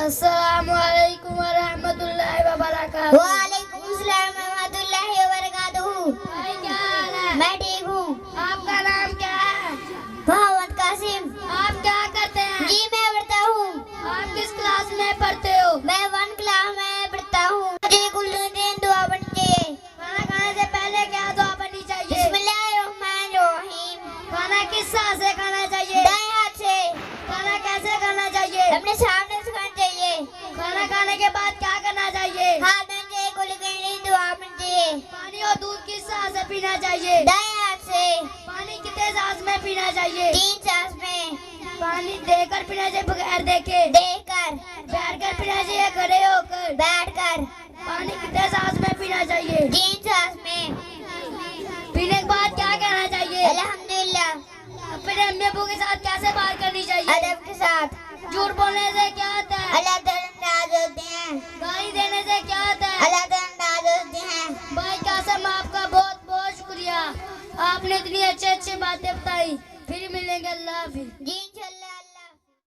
अस्सलामुअलैकुम वरहमतुल्लाहि वबरकातुहू। वालेकुम सलाम रहमतुल्लाहि व बरकातुहू। भाई क्या हाल है? मैं ठीक हूँ। आपका नाम क्या है? मोहम्मद कासिम। आप क्या करते हैं? जी मैं पढ़ता हूँ। आप किस क्लास में पढ़ते हो? मैं 1 क्लास में पढ़ता हूँ। मुझे कुल्लू दिन दुआ पढ़नी चाहिए। खाना खाने से पहले क्या दुआ पढ़नी चाहिए? बिस्मिल्लाहिर्रहमानिर्रहीम। खाना किस हाथ से खाना चाहिए? दाएं हाथ से। खाना कैसे खाना चाहिए? अपने सामने से खाना चाहिए। खाना खाने के बाद क्या करना चाहिए? हाथ धोने चाहिए, कुल्लू दिन दुआ पढ़नी चाहिए। पानी और दूध किस हाथ से पीना चाहिए? दाएं हाथ से। पानी कितने सांस में पीना चाहिए? 3 सांस में। पानी देकर पीना चाहिए बगैर देखे? देखकर। बैठकर पीना चाहिए खड़े होकर? बैठकर। पानी कितने सांस में पीना चाहिए? 3 सांस में। पीने के बाद क्या कहना चाहिए? अल्हम्दुलिल्लाह। अपने अम्मी अब्बू के साथ कैसे बात करनी चाहिए? अदब के साथ। झूठ बोलने से क्या होता है? अल्लाह ताला नाराज होते हैं। गाली देने से क्या होता है? अल्लाह ताला नाराज होते हैं। भाई कासम आपका बहुत बहुत शुक्रिया, आपने इतनी अच्छी अच्छी बातें बताई। फिर मिलेंगे, अल्लाह हाफिज। जी इंशाल्लाह।